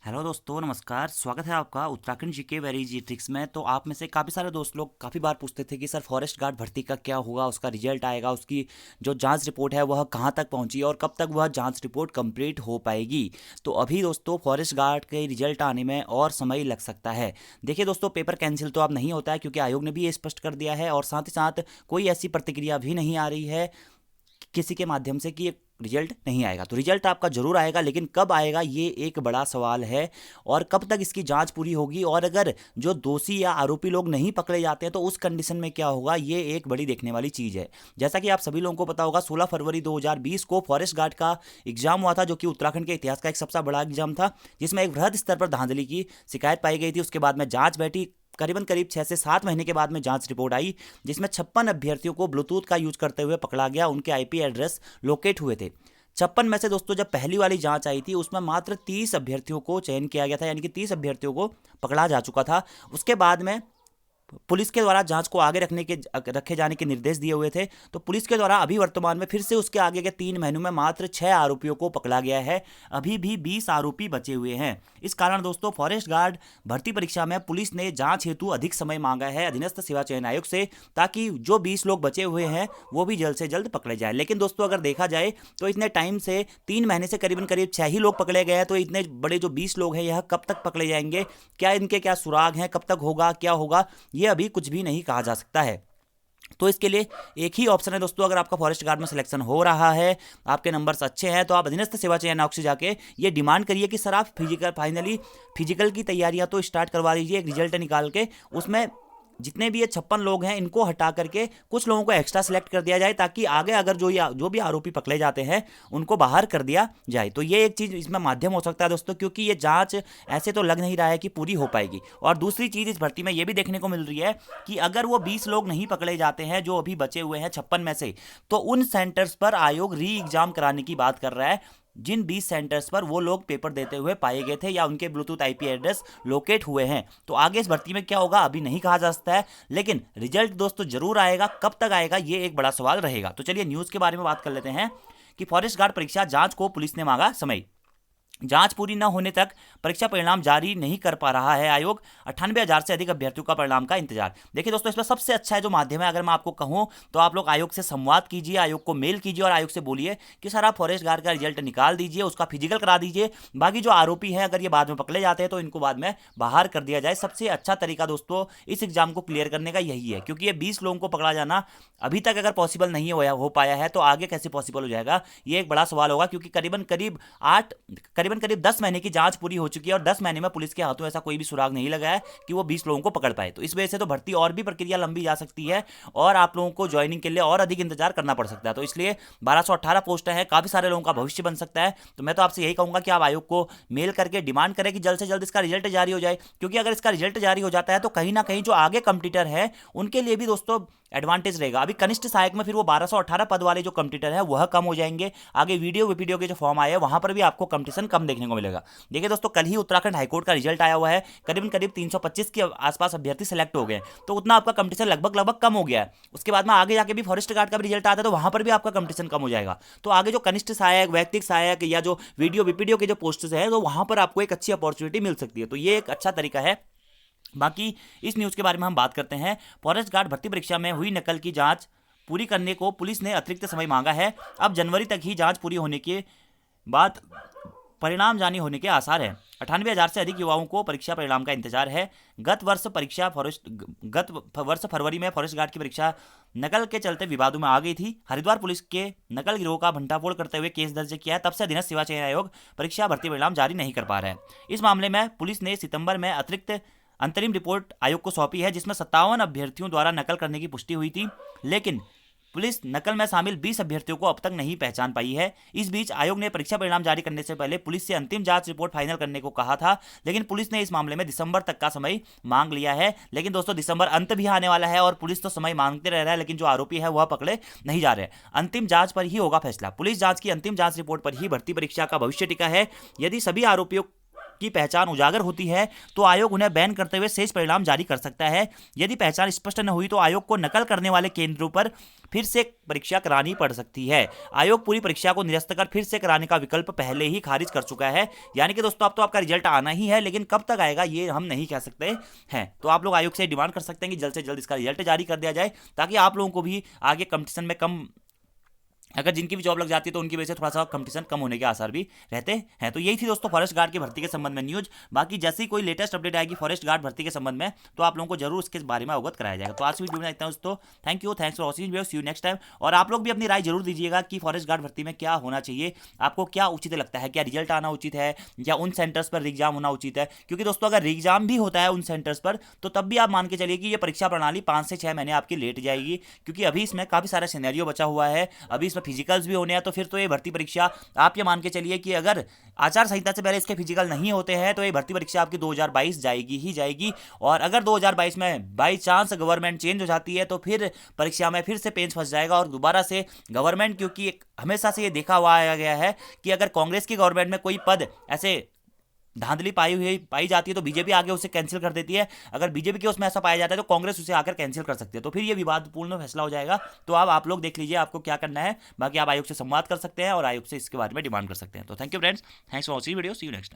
Hello दोस्तों, नमस्कार। स्वागत है आपका उत्तराखंड जीके वेरी जी ट्रिक्स में। तो आप में से काफ़ी सारे दोस्त लोग काफ़ी बार पूछते थे कि सर फॉरेस्ट गार्ड भर्ती का क्या होगा, उसका रिजल्ट आएगा, उसकी जो जांच रिपोर्ट है वह कहाँ तक पहुँची और कब तक वह जांच रिपोर्ट कंप्लीट हो पाएगी। तो अभी दोस्तों फॉरेस्ट गार्ड के रिजल्ट आने में और समय लग सकता है। देखिए दोस्तों, पेपर कैंसिल तो अब नहीं होता है क्योंकि आयोग ने भी ये स्पष्ट कर दिया है और साथ ही साथ कोई ऐसी प्रतिक्रिया भी नहीं आ रही है किसी के माध्यम से कि रिजल्ट नहीं आएगा। तो रिजल्ट आपका जरूर आएगा, लेकिन कब आएगा ये एक बड़ा सवाल है और कब तक इसकी जांच पूरी होगी और अगर जो दोषी या आरोपी लोग नहीं पकड़े जाते हैं तो उस कंडीशन में क्या होगा, ये एक बड़ी देखने वाली चीज़ है। जैसा कि आप सभी लोगों को पता होगा, 16 फरवरी 2020 को फॉरेस्ट गार्ड का एग्जाम हुआ था, जो कि उत्तराखंड के इतिहास का एक सबसे बड़ा एग्जाम था, जिसमें एक बृहद स्तर पर धांधली की शिकायत पाई गई थी। उसके बाद में जांच बैठी, करीबन करीब 6 से 7 महीने के बाद में जांच रिपोर्ट आई, जिसमें 56 अभ्यर्थियों को ब्लूटूथ का यूज करते हुए पकड़ा गया, उनके आईपी एड्रेस लोकेट हुए थे। 56 में से दोस्तों जब पहली वाली जांच आई थी उसमें मात्र 30 अभ्यर्थियों को चयन किया गया था, यानी कि 30 अभ्यर्थियों को पकड़ा जा चुका था। उसके बाद में पुलिस के द्वारा जांच को आगे रखे जाने के निर्देश दिए हुए थे। तो पुलिस के द्वारा अभी वर्तमान में फिर से उसके आगे के 3 महीनों में मात्र 6 आरोपियों को पकड़ा गया है। अभी भी 20 आरोपी बचे हुए हैं। इस कारण दोस्तों फॉरेस्ट गार्ड भर्ती परीक्षा में पुलिस ने जांच हेतु अधिक समय मांगा है अधीनस्थ सेवा चयन आयोग से, ताकि जो 20 लोग बचे हुए हैं वो भी जल्द से जल्द पकड़े जाए। लेकिन दोस्तों अगर देखा जाए तो इतने टाइम से 3 महीने से करीबन करीब 6 ही लोग पकड़े गए हैं। तो इतने बड़े जो 20 लोग हैं यह कब तक पकड़े जाएंगे, क्या इनके क्या सुराग हैं, कब तक होगा, क्या होगा, ये अभी कुछ भी नहीं कहा जा सकता है। तो इसके लिए एक ही ऑप्शन है दोस्तों, अगर आपका फॉरेस्ट गार्ड में सिलेक्शन हो रहा है, आपके नंबर्स अच्छे हैं, तो आप अधीनस्थ सेवा चयन आयोग से जाके ये डिमांड करिए कि सर आप फिजिकल की तैयारियां तो स्टार्ट करवा लीजिए। एक रिजल्ट निकाल के उसमें जितने भी ये 56 लोग हैं इनको हटा करके कुछ लोगों को एक्स्ट्रा सेलेक्ट कर दिया जाए, ताकि आगे अगर जो भी आरोपी पकड़े जाते हैं उनको बाहर कर दिया जाए। तो ये एक चीज़ इसमें माध्यम हो सकता है दोस्तों, क्योंकि ये जांच ऐसे तो लग नहीं रहा है कि पूरी हो पाएगी। और दूसरी चीज़ इस भर्ती में ये भी देखने को मिल रही है कि अगर वो 20 लोग नहीं पकड़े जाते हैं जो अभी बचे हुए हैं 56 में से, तो उन सेंटर्स पर आयोग री एग्जाम कराने की बात कर रहा है, जिन 20 सेंटर्स पर वो लोग पेपर देते हुए पाए गए थे या उनके ब्लूटूथ आईपी एड्रेस लोकेट हुए हैं। तो आगे इस भर्ती में क्या होगा अभी नहीं कहा जा सकता है, लेकिन रिजल्ट दोस्तों जरूर आएगा। कब तक आएगा ये एक बड़ा सवाल रहेगा। तो चलिए न्यूज़ के बारे में बात कर लेते हैं कि फॉरेस्ट गार्ड परीक्षा जांच को पुलिस ने मांगा समय। जांच पूरी न होने तक परीक्षा परिणाम जारी नहीं कर पा रहा है आयोग। 98,000 से अधिक अभ्यर्थियों का परिणाम का इंतजार। देखिए दोस्तों, इसमें सबसे अच्छा है जो माध्यम है, अगर मैं आपको कहूं तो आप लोग आयोग से संवाद कीजिए, आयोग को मेल कीजिए और आयोग से बोलिए कि सर आप फॉरेस्ट गार्ड का रिजल्ट निकाल दीजिए, उसका फिजिकल करा दीजिए। बाकी जो आरोपी हैं अगर ये बाद में पकड़े जाते हैं तो इनको बाद में बाहर कर दिया जाए। सबसे अच्छा तरीका दोस्तों इस एग्जाम को क्लियर करने का यही है, क्योंकि ये 20 लोगों को पकड़ा जाना अभी तक अगर पॉसिबल नहीं हो पाया है तो आगे कैसे पॉसिबल हो जाएगा, ये एक बड़ा सवाल होगा। क्योंकि करीबन करीब 10 महीने की जांच पूरी हो चुकी है और 10 महीने में पुलिस के हाथों ऐसा कोई भी सुराग नहीं लगा है कि वो 20 लोगों को पकड़ पाए। तो इस वजह से तो भर्ती और भी प्रक्रिया लंबी जा सकती है और आप लोगों को ज्वाइनिंग के लिए और अधिक इंतजार करना पड़ सकता है। तो इसलिए 1218 पोस्ट है, काफी सारे लोगों का भविष्य बन सकता है। तो मैं तो आपसे यही कहूंगा कि आप आयोग को मेल करके डिमांड करें कि जल्द से जल्द इसका रिजल्ट जारी हो जाए, क्योंकि अगर इसका रिजल्ट जारी हो जाता है तो कहीं ना कहीं जो आगे कंपटीटर है उनके लिए भी दोस्तों एडवांटेज रहेगा। अभी कनिष्ठ सहायक में फिर वो 1218 पद वाले जो कंपटीटर है वह कम हो जाएंगे। आगे वीडियो के जो फॉर्म आए हैं वहां पर भी आपको कंपटीशन कम देखने को मिलेगा। देखिए दोस्तों, कल ही उत्तराखंड हाईकोर्ट का रिजल्ट आया हुआ है, करीबन करीब 325 के आसपास अभ्यर्थी सेलेक्ट हो गए, तो उतना आपका कंपटीशन लगभग कम हो गया है। उसके बाद में आगे जाके भी फॉरेस्ट गार्ड का भी रिजल्ट आता है तो वहां पर भी आपका कंपटीशन कम हो जाएगा। तो आगे जो कनिष्ठ सहायक, वैयक्तिक सहायक या जो वीडियो के जो पोस्ट्स है तो वहां पर आपको एक अच्छी अपॉर्चुनिटी मिल सकती है। तो ये एक अच्छा तरीका है। बाकी इस न्यूज़ के बारे में हम बात करते हैं। फॉरेस्ट गार्ड भर्ती परीक्षा में हुई नकल की जांच पूरी करने को पुलिस ने अतिरिक्त समय मांगा है। अब जनवरी तक ही जांच पूरी होने के बाद परिणाम जारी होने के आसार हैं। 98,000 से अधिक युवाओं को परीक्षा परिणाम का इंतजार है। गत वर्ष फरवरी में फॉरेस्ट गार्ड की परीक्षा नकल के चलते विवादों में आ गई थी। हरिद्वार पुलिस के नकल गिरोह का भंडाफोड़ करते हुए केस दर्ज किया है। तब से अधीनस्थ सेवा चयन आयोग परीक्षा भर्ती परिणाम जारी नहीं कर पा रहा है। इस मामले में पुलिस ने सितंबर में अतिरिक्त अंतरिम रिपोर्ट आयोग को सौंपी है, जिसमें 57 अभ्यर्थियों द्वारा नकल करने की पुष्टि हुई थी, लेकिन पुलिस नकल में शामिल 20 अभ्यर्थियों को अब तक नहीं पहचान पाई है। इस बीच आयोग ने परीक्षा परिणाम जारी करने से पहले पुलिस से अंतिम जांच रिपोर्ट फाइनल करने को कहा था, लेकिन पुलिस ने इस मामले में दिसंबर तक का समय मांग लिया है। लेकिन दोस्तों दिसंबर अंत भी आने वाला है और पुलिस तो समय मांगते रह रहा है, लेकिन जो आरोपी है वह पकड़े नहीं जा रहे। अंतिम जांच पर ही होगा फैसला। पुलिस जांच की अंतिम जांच रिपोर्ट पर ही भर्ती परीक्षा का भविष्य टिका है। यदि सभी आरोपियों की पहचान उजागर होती है तो आयोग उन्हें बैन करते हुए शेष परिणाम जारी कर सकता है। यदि पहचान स्पष्ट न हुई तो आयोग को नकल करने वाले केंद्रों पर फिर से परीक्षा करानी पड़ सकती है। आयोग पूरी परीक्षा को निरस्त कर फिर से कराने का विकल्प पहले ही खारिज कर चुका है। यानी कि दोस्तों अब तो आपका रिजल्ट आना ही है, लेकिन कब तक आएगा ये हम नहीं कह सकते हैं। तो आप लोग आयोग से डिमांड कर सकते हैं कि जल्द से जल्द इसका रिजल्ट जारी कर दिया जाए, ताकि आप लोगों को भी आगे कंपटीशन में कम, अगर जिनकी भी जॉब लग जाती है तो उनकी वजह से थोड़ा सा कंपटीशन कम होने के आसार भी रहते हैं। तो यही थी दोस्तों फॉरेस्ट गार्ड की भर्ती के संबंध में न्यूज। बाकी जैसे ही कोई लेटेस्ट अपडेट आएगी फॉरेस्ट गार्ड भर्ती के संबंध में तो आप लोगों को जरूर इसके बारे में अवगत कराया जाएगा। तो आज वीडियो में इतना दोस्तों, thank you, thanks for watching, see you next time. और आप लोग भी अपनी राय जरूर दीजिएगा कि फॉरेस्ट गार्ड भर्ती में क्या होना चाहिए, आपको क्या उचित लगता है, क्या रिजल्ट आना उचित है या उन सेंटर्स पर एग्जाम होना उचित है। क्योंकि दोस्तों अगर एग्जाम भी होता है उन सेंटर्स पर तो तब भी आप मान के चलिए कि ये परीक्षा प्रणाली 5 से 6 महीने आपकी लेट जाएगी, क्योंकि अभी इसमें काफी सारा सिनेरियो बचा हुआ है, अभी इसमें फिजिकल्स भी होने हैं। तो फिर तो ये भर्ती परीक्षा आप ये मान के चलिए कि अगर आचार संहिता से पहले इसके फिजिकल नहीं होते हैं तो ये भर्ती परीक्षा आपकी 2022 जाएगी ही जाएगी। और अगर 2022 में बाई चांस गवर्नमेंट चेंज हो जाती है तो फिर परीक्षा में फिर से पेंच फंस जाएगा और दोबारा से गवर्नमेंट, क्योंकि हमेशा से ये देखा हुआ आया गया है कि अगर कांग्रेस की गवर्नमेंट में कोई पद ऐसे धांधली पाई जाती है तो बीजेपी आगे उसे कैंसिल कर देती है। अगर बीजेपी के उसमें ऐसा पाया जाता है तो कांग्रेस उसे आकर कैंसिल कर सकती है, तो फिर ये विवादपूर्ण फैसला हो जाएगा। तो अब आप लोग देख लीजिए आपको क्या करना है। बाकी आप आयोग से संवाद कर सकते हैं और आयोग से इसके बारे में डिमांड कर सकते हैं। तो thank you friends, thanks for watching video, see you next time.